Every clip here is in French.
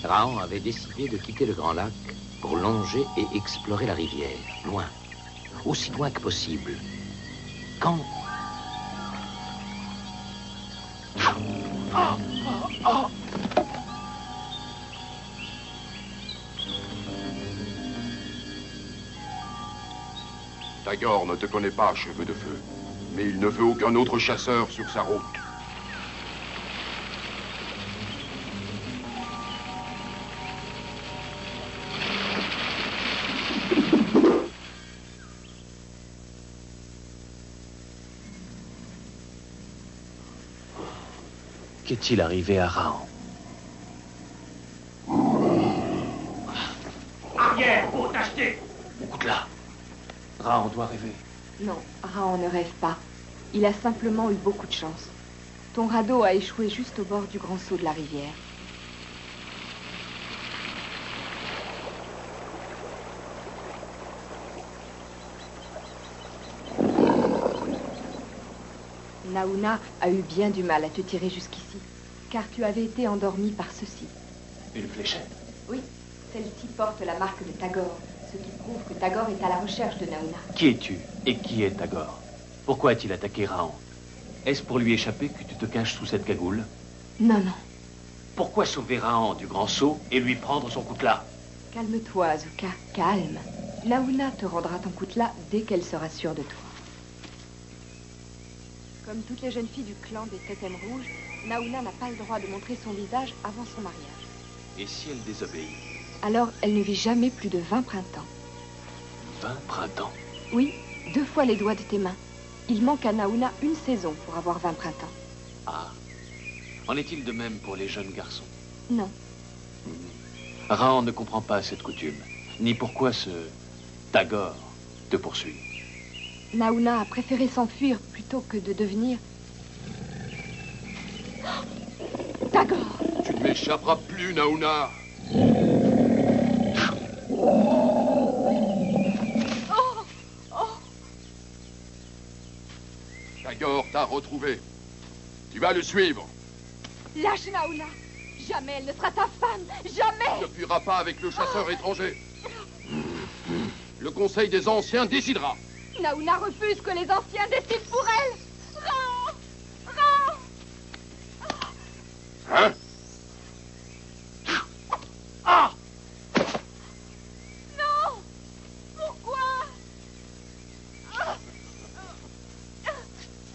Rahan avait décidé de quitter le Grand Lac pour longer et explorer la rivière, loin, aussi loin que possible. Quand... Tagore ne te connaît pas, Cheveux de Feu, mais il ne veut aucun autre chasseur sur sa route. Qu'est-il arrivé à Rahan? Arrière, faut t'acheter. Mon coup de là. Rahan doit rêver. Non, Rahan ne rêve pas. Il a simplement eu beaucoup de chance. Ton radeau a échoué juste au bord du grand saut de la rivière. Naouna a eu bien du mal à te tirer jusqu'ici, car tu avais été endormi par ceci. Une fléchette? Oui, celle-ci porte la marque de Tagore, ce qui prouve que Tagore est à la recherche de Naouna. Qui es-tu et qui est Tagore? Pourquoi a-t-il attaqué Rahan? Est-ce pour lui échapper que tu te caches sous cette cagoule? Non, non. Pourquoi sauver Rahan du grand saut et lui prendre son coutelas? Calme-toi, Azuka, calme. Naouna te rendra ton coutelas dès qu'elle sera sûre de toi. Comme toutes les jeunes filles du clan des Totems Rouges, Naouna n'a pas le droit de montrer son visage avant son mariage. Et si elle désobéit? Alors, elle ne vit jamais plus de 20 printemps. 20 printemps? Oui, 2 fois les doigts de tes mains. Il manque à Naouna une saison pour avoir 20 printemps. Ah. En est-il de même pour les jeunes garçons? Non. Rahan ne comprend pas cette coutume, ni pourquoi ce Tagore te poursuit. Naouna a préféré s'enfuir plutôt que de devenir... Tagore! Tu ne m'échapperas plus, Naouna. Tagore t'a retrouvé. Tu vas le suivre. Lâche Naouna! Jamais elle ne sera ta femme! Jamais! Tu ne fuiras pas avec le chasseur étranger. Le Conseil des Anciens décidera. Naouna refuse que les anciens décident pour elle! Rahan! Hein? Ah! Non! Pourquoi?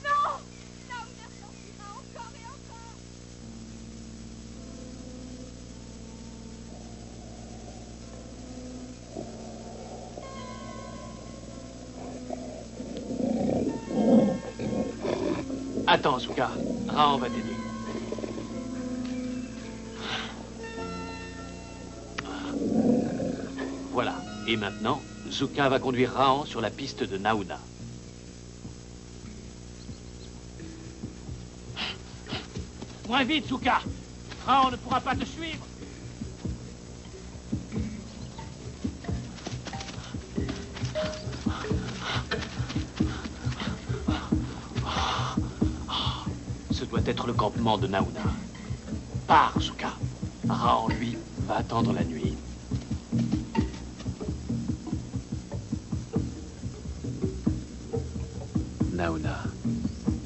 Non! Naouna s'enfuira encore et encore! Attends, Zuka. Rahan va t'aider. Voilà. Et maintenant, Zuka va conduire Rahan sur la piste de Naouna. Moins vite, Zuka. Rahan ne pourra pas te suivre. Ce doit être le campement de Naouna. Pars, Zuka. Rahan, lui, va attendre la nuit. Naouna.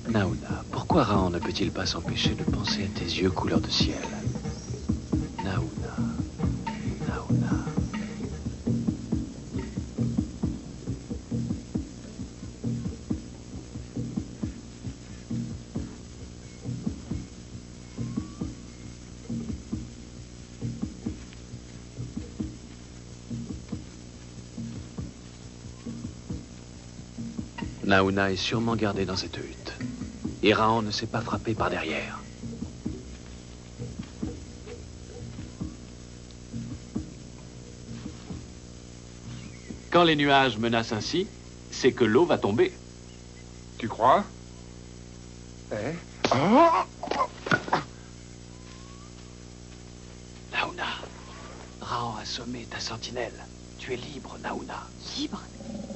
Naouna, pourquoi Rahan ne peut-il pas s'empêcher de penser à tes yeux couleur de ciel? Naouna. Naouna. Naouna est sûrement gardée dans cette hutte. Et Rahan ne s'est pas frappé par derrière. Quand les nuages menacent ainsi, c'est que l'eau va tomber. Tu crois? Oh! Naouna, Rahan a sommé ta sentinelle. Tu es libre, Naouna. Libre?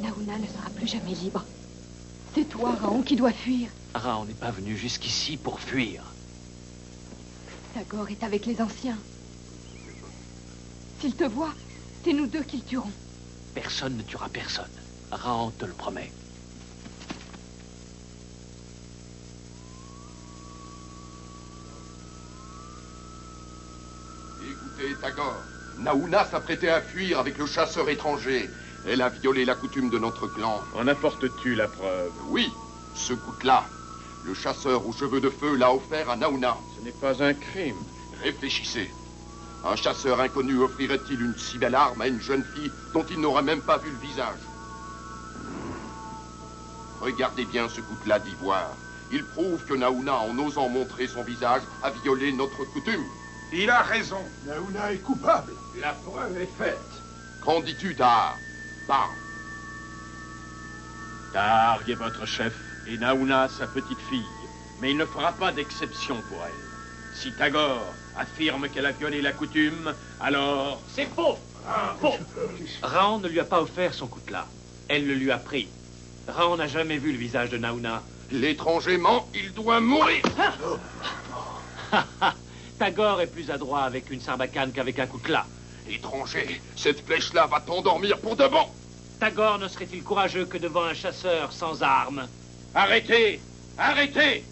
Naouna ne sera plus jamais libre. C'est toi, Rahan, qui dois fuir. Rahan n'est pas venu jusqu'ici pour fuir. Tagore est avec les anciens. S'ils te voient, c'est nous deux qui le tuerons. Personne ne tuera personne. Raon te le promet. Écoutez, Tagore, Naouna s'apprêtait à fuir avec le chasseur étranger. Elle a violé la coutume de notre clan. En apportes-tu la preuve? Oui, ce goutte-là. Le chasseur aux cheveux de feu l'a offert à Naouna. Ce n'est pas un crime. Réfléchissez. Un chasseur inconnu offrirait-il une si belle arme à une jeune fille dont il n'aurait même pas vu le visage? Regardez bien ce goutte-là d'ivoire. Il prouve que Naouna, en osant montrer son visage, a violé notre coutume. Il a raison. Naouna est coupable. La preuve est faite. Qu'en dis-tu, Tahar? Parle. Targ est votre chef et Naouna sa petite fille. Mais il ne fera pas d'exception pour elle. Si Tagore affirme qu'elle a violé la coutume, alors... C'est faux! Faux! Raon ne lui a pas offert son coutelas. Elle le lui a pris. Raon n'a jamais vu le visage de Naouna. L'étranger ment, il doit mourir. Tagore est plus adroit avec une sarbacane qu'avec un coutelas. Étranger, cette flèche-là va t'endormir pour de bon. Tagore ne serait-il courageux que devant un chasseur sans armes? Arrêtez! Arrêtez!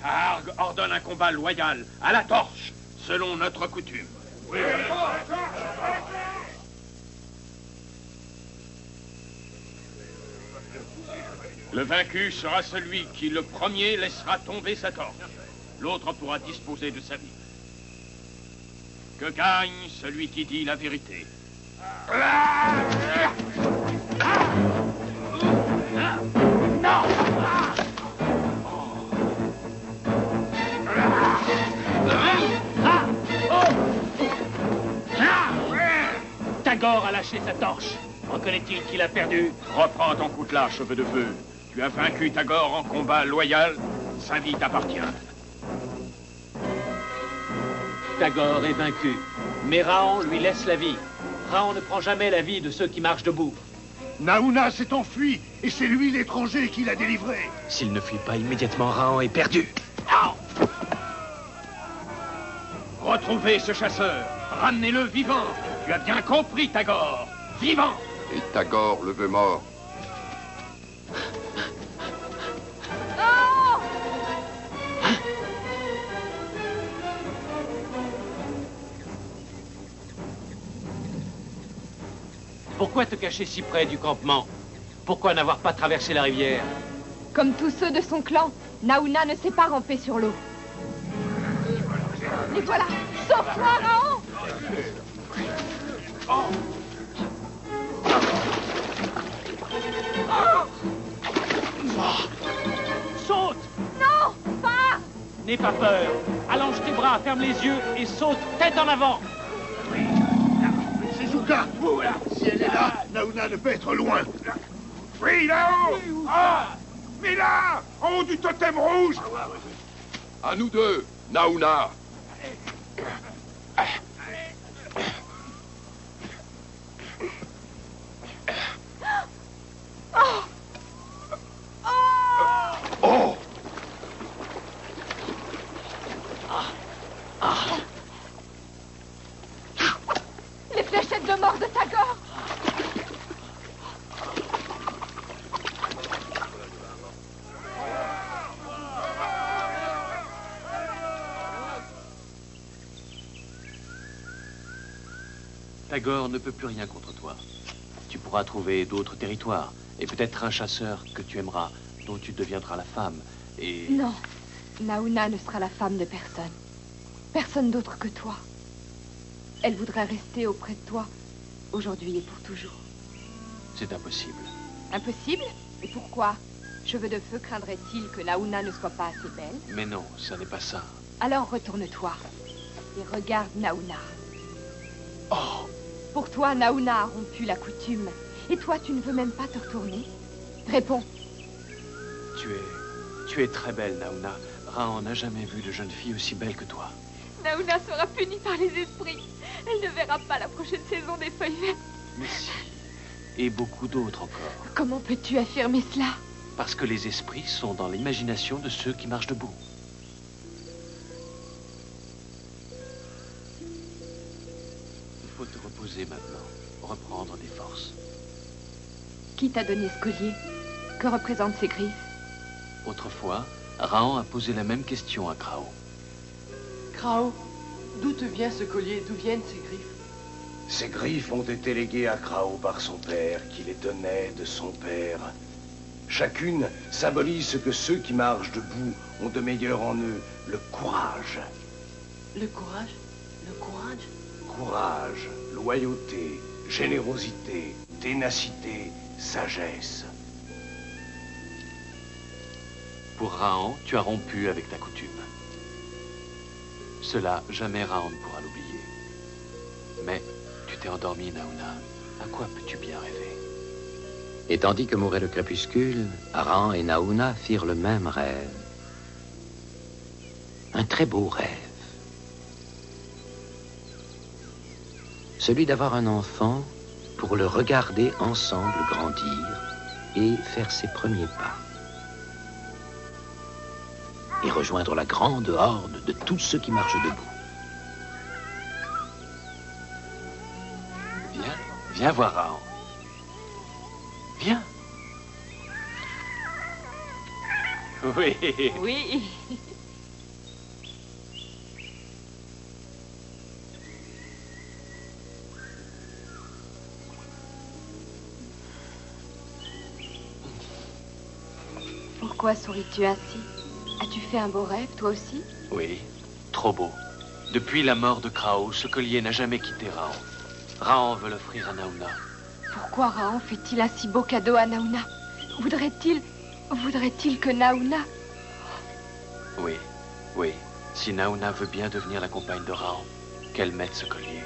Targ ordonne un combat loyal, à la torche, selon notre coutume. Le vaincu sera celui qui, le premier, laissera tomber sa torche. L'autre pourra disposer de sa vie. Que gagne celui qui dit la vérité. Tagore a lâché sa torche. Reconnaît-il qu'il a perdu? Reprends ton coutelas, cheveux de feu. Tu as vaincu Tagore en combat loyal. Sa vie t'appartient. Tagore est vaincu. Mais Raon lui laisse la vie. Raon ne prend jamais la vie de ceux qui marchent debout. Naouna s'est enfui et c'est lui l'étranger qui l'a délivré. S'il ne fuit pas immédiatement, Raon est perdu. Retrouvez ce chasseur. Ramenez-le vivant. Tu as bien compris, Tagore. Vivant. Et Tagore le veut mort. Pourquoi te cacher si près du campement? Pourquoi n'avoir pas traversé la rivière? Comme tous ceux de son clan, Naouna ne sait pas ramper sur l'eau. Et voilà! Sauve-toi, Raon! Saute! Non! Pas! N'aie pas peur. Allonge tes bras, ferme les yeux et saute tête en avant. Shizuka! Si elle est là, Naouna ne peut être loin. Oui, là-haut! Ah! Mais là! En haut du totem rouge! À nous deux, Naouna. Oh! Les fléchettes de mort de Tagore! Tagore ne peut plus rien contre toi. Tu pourras trouver d'autres territoires et peut-être un chasseur que tu aimeras, dont tu deviendras la femme et... Non, Naouna ne sera la femme de personne. Personne d'autre que toi. Elle voudrait rester auprès de toi, aujourd'hui et pour toujours. C'est impossible. Impossible? Et pourquoi? Cheveux de feu craindrait-il que Naouna ne soit pas assez belle? Mais non, ça n'est pas ça. Alors retourne-toi et regarde Naouna. Oh! Pour toi, Naouna a rompu la coutume. Et toi, tu ne veux même pas te retourner? Réponds. Tu es très belle, Naouna. Raon n'a jamais vu de jeune fille aussi belle que toi. Naouna sera punie par les esprits. Elle ne verra pas la prochaine saison des feuilles vertes. Mais si. Et beaucoup d'autres encore. Comment peux-tu affirmer cela? Parce que les esprits sont dans l'imagination de ceux qui marchent debout. faut te reposer maintenant, reprendre des forces. Qui t'a donné ce collier? Que représentent ces griffes? Autrefois, Rahan a posé la même question à Krao. Krao, d'où te vient ce collier? D'où viennent ces griffes? Ces griffes ont été léguées à Krao par son père, qui les donnait de son père. Chacune symbolise ce que ceux qui marchent debout ont de meilleur en eux, le courage. Le courage? Le courage? Courage, loyauté, générosité, ténacité, sagesse. Pour Rahan, tu as rompu avec ta coutume. Cela, jamais Rahan ne pourra l'oublier. Mais tu t'es endormi, Naouna. À quoi peux-tu bien rêver? Et tandis que mourait le crépuscule, Rahan et Naouna firent le même rêve. Un très beau rêve. Celui d'avoir un enfant pour le regarder ensemble grandir et faire ses premiers pas. Et rejoindre la grande horde de tous ceux qui marchent debout. Viens voir Rahan. Viens. Oui. Oui. Pourquoi souris-tu ainsi? As-tu fait un beau rêve, toi aussi? Oui, trop beau. Depuis la mort de Krao, ce collier n'a jamais quitté Rahan. Rahan veut l'offrir à Naouna. Pourquoi Rahan fait-il un si beau cadeau à Naouna? Voudrait-il que Naouna... Oui. Si Naouna veut bien devenir la compagne de Rahan, qu'elle mette ce collier.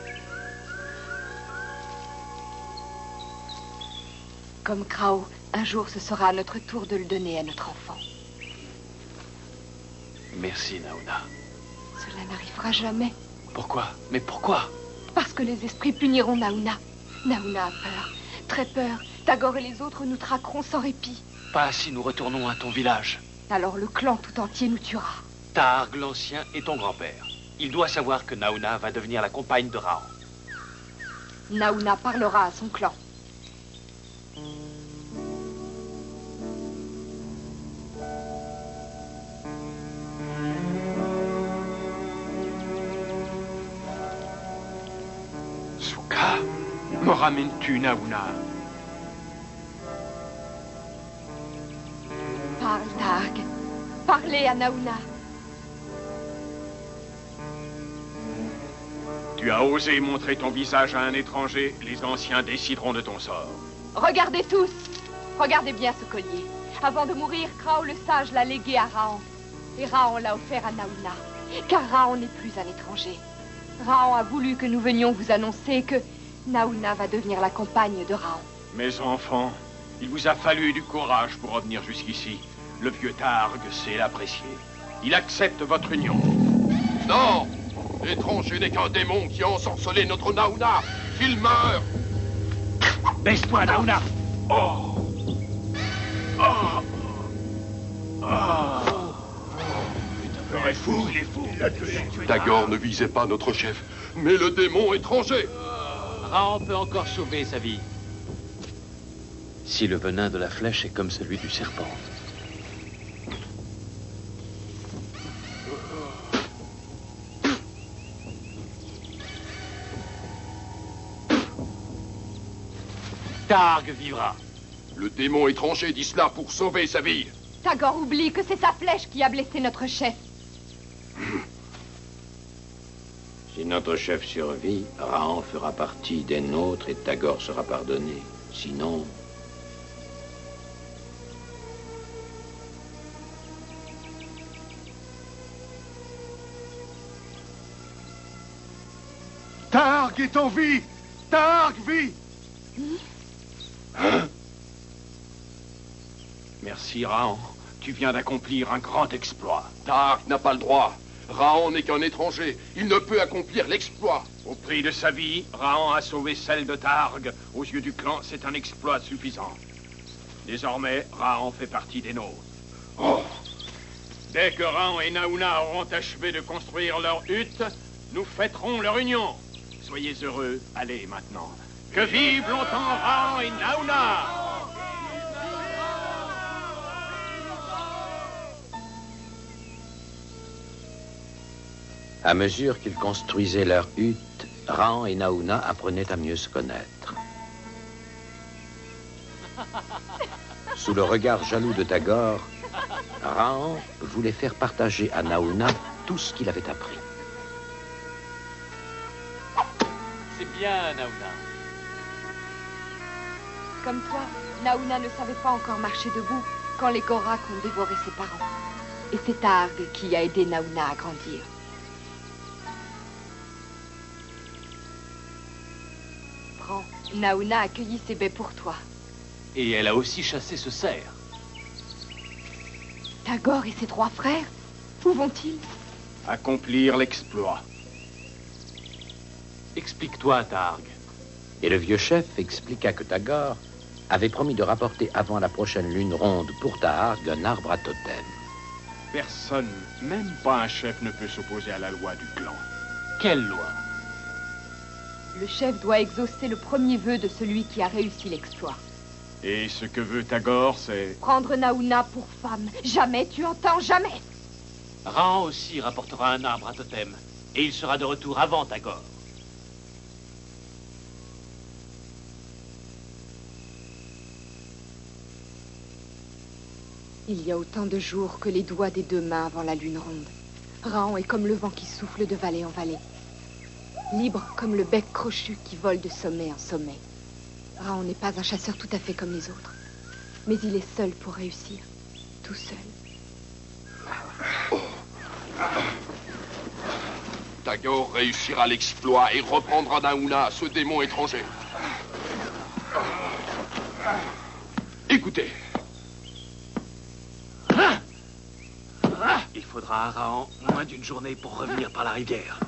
Comme Krao, un jour ce sera à notre tour de le donner à notre enfant. Merci, Naouna. Cela n'arrivera jamais. Pourquoi? Mais pourquoi? Parce que les esprits puniront Naouna. Naouna a peur, très peur. Tagore et les autres nous traqueront sans répit. Pas si nous retournons à ton village. Alors le clan tout entier nous tuera. Targ l'Ancien est ton grand-père. Il doit savoir que Naouna va devenir la compagne de Rahan. Naouna parlera à son clan. Souka, me ramènes-tu, Naouna? Parle, Targ. Parlez à Naouna. Tu as osé montrer ton visage à un étranger, les anciens décideront de ton sort. Regardez tous. Regardez bien ce collier. Avant de mourir, Krao le sage l'a légué à Rahan. Et Rahan l'a offert à Naouna. Car Rahan n'est plus un étranger. Rahan a voulu que nous venions vous annoncer que Naouna va devenir la compagne de Rahan. Mes enfants, il vous a fallu du courage pour revenir jusqu'ici. Le vieux Targ sait l'apprécier. Il accepte votre union. Non! L'étranger n'est qu'un démon qui a ensorcelé notre Naouna! Qu'il meure! Baisse-toi, Naouna! Oh! Oh! Oh! Il est fou, il est fou! Tagore ne visait pas notre chef, mais le démon étranger! Rahan peut encore sauver sa vie. Si le venin de la flèche est comme celui du serpent. Targ vivra. Le démon étranger dit cela pour sauver sa vie. Tagore oublie que c'est sa flèche qui a blessé notre chef. Si notre chef survit, Rahan fera partie des nôtres et Tagore sera pardonné. Sinon... Targ est en vie! Targ vit! Merci, Rahan. Tu viens d'accomplir un grand exploit. Targ n'a pas le droit. Rahan n'est qu'un étranger. Il ne peut accomplir l'exploit. Au prix de sa vie, Rahan a sauvé celle de Targ. Aux yeux du clan, c'est un exploit suffisant. Désormais, Rahan fait partie des nôtres. Oh! Dès que Rahan et Naouna auront achevé de construire leur hutte, nous fêterons leur union. Soyez heureux. Allez, maintenant. Que vive longtemps Raon et Naouna! À mesure qu'ils construisaient leur hutte, Raon et Naouna apprenaient à mieux se connaître. Sous le regard jaloux de Tagore, Raon voulait faire partager à Naouna tout ce qu'il avait appris. C'est bien, Naouna. Comme toi, Naouna ne savait pas encore marcher debout quand les Gorak ont dévoré ses parents. Et c'est Targ qui a aidé Naouna à grandir. Prends, Naouna a cueilli ses baies pour toi. Et elle a aussi chassé ce cerf. Tagore et ses 3 frères, où vont-ils? Accomplir l'exploit. Explique-toi, Targ. Et le vieux chef expliqua que Tagore avait promis de rapporter avant la prochaine lune ronde pour Targ un arbre à totem. Personne, même pas un chef, ne peut s'opposer à la loi du clan. Quelle loi? Le chef doit exaucer le premier vœu de celui qui a réussi l'exploit. Et ce que veut Tagore, c'est... Prendre Naouna pour femme. Jamais, tu entends, jamais. Raon aussi rapportera un arbre à totem. Et il sera de retour avant Tagore. Il y a autant de jours que les doigts des 2 mains avant la lune ronde. Raon est comme le vent qui souffle de vallée en vallée. Libre comme le bec crochu qui vole de sommet en sommet. Raon n'est pas un chasseur tout à fait comme les autres. Mais il est seul pour réussir. Tout seul. Tagore réussira l'exploit et reprendra Naouna, ce démon étranger. Écoutez. Il faudra à Raon moins d'une journée pour revenir par la rivière.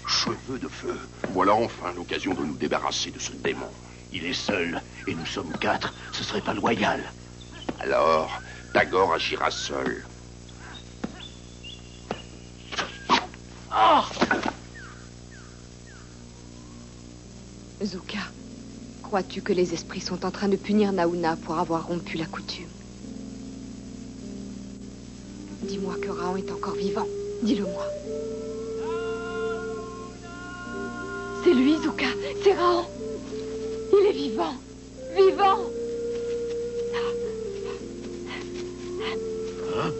Cheveux de feu. Voilà enfin l'occasion de nous débarrasser de ce démon. Il est seul, et nous sommes 4. Ce serait pas loyal. Alors, Tagore agira seul. Oh! Zuka, crois-tu que les esprits sont en train de punir Naouna pour avoir rompu la coutume? Dis-moi que Raon est encore vivant. Dis-le-moi. C'est lui, Zuka. C'est Raon. Il est vivant. Vivant. Hein?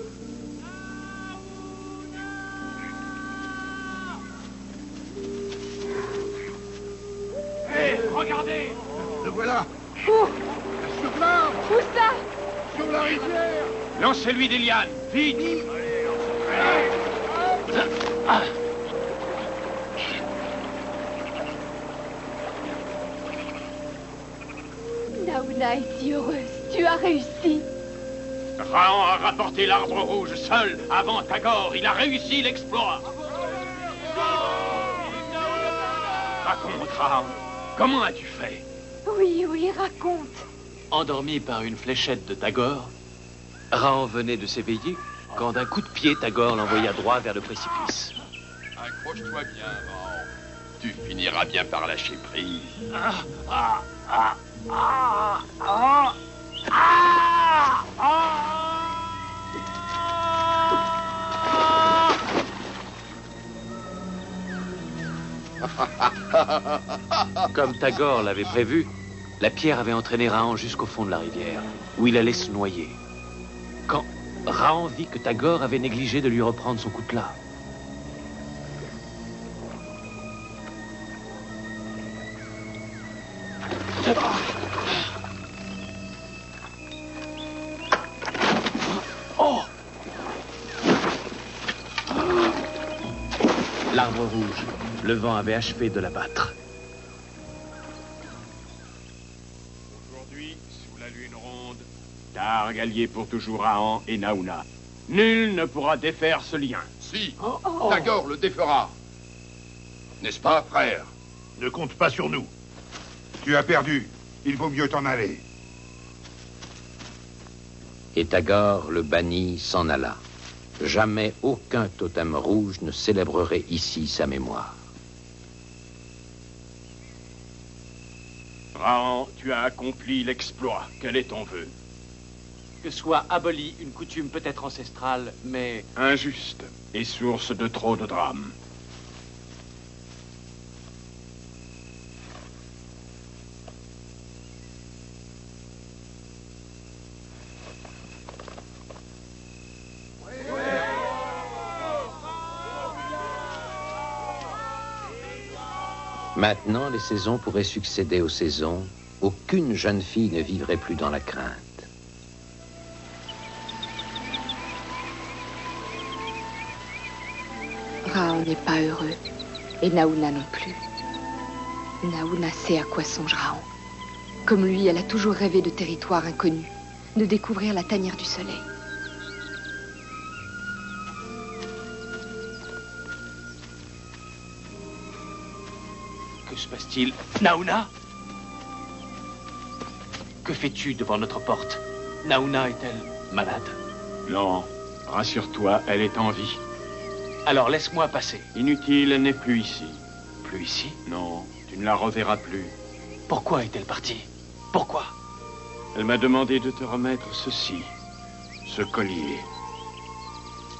Hé, regardez! Le voilà. Où? Sur l'arbre. Où ça? Sur la rivière. Lancez-lui des lianes, vite! Naouna est si heureuse. Tu as réussi. Raon a rapporté l'arbre rouge seul avant Tagore. Il a réussi l'exploit. Raconte, Raon. Comment as-tu fait? Oui, raconte. Endormi par une fléchette de Tagore, Raon venait de s'éveiller quand d'un coup de pied, Tagore l'envoya droit vers le précipice. Accroche-toi bien, Raon. Tu finiras bien par lâcher prise. Comme Tagore l'avait prévu, la pierre avait entraîné Raon jusqu'au fond de la rivière, où il allait se noyer. Quand Raon vit que Tagore avait négligé de lui reprendre son coutelas. Oh! L'arbre rouge, le vent avait achevé de l'abattre. Aujourd'hui, sous la lune ronde, Targ allié pour toujours Raon et Naouna. Nul ne pourra défaire ce lien. Si, Tagore le défera. N'est-ce pas, frère? Ne compte pas sur nous. Tu as perdu. Il vaut mieux t'en aller. Et Tagore, le banni, s'en alla. Jamais aucun totem rouge ne célébrerait ici sa mémoire. Rahan, tu as accompli l'exploit. Quel est ton vœu? Que soit abolie une coutume peut-être ancestrale, mais... Injuste et source de trop de drames. Maintenant, les saisons pourraient succéder aux saisons. Aucune jeune fille ne vivrait plus dans la crainte. Rahan n'est pas heureux. Et Naouna non plus. Naouna sait à quoi songe Rahan. Comme lui, elle a toujours rêvé de territoires inconnus, de découvrir la tanière du soleil. Que se passe-t-il? Naouna? Que fais-tu devant notre porte? Naouna est-elle malade? Non, rassure-toi, elle est en vie. Alors laisse-moi passer. Inutile, elle n'est plus ici. Plus ici? Non, tu ne la reverras plus. Pourquoi est-elle partie? Pourquoi? Elle m'a demandé de te remettre ceci, ce collier.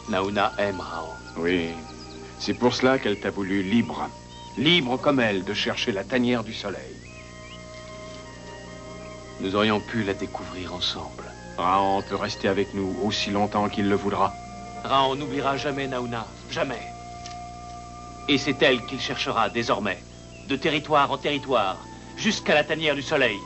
Naouna aime Rahan. Oui, c'est pour cela qu'elle t'a voulu libre. Libre comme elle de chercher la tanière du soleil. Nous aurions pu la découvrir ensemble. Rahan peut rester avec nous aussi longtemps qu'il le voudra. Rahan n'oubliera jamais Naouna, jamais. Et c'est elle qu'il cherchera désormais, de territoire en territoire, jusqu'à la tanière du soleil.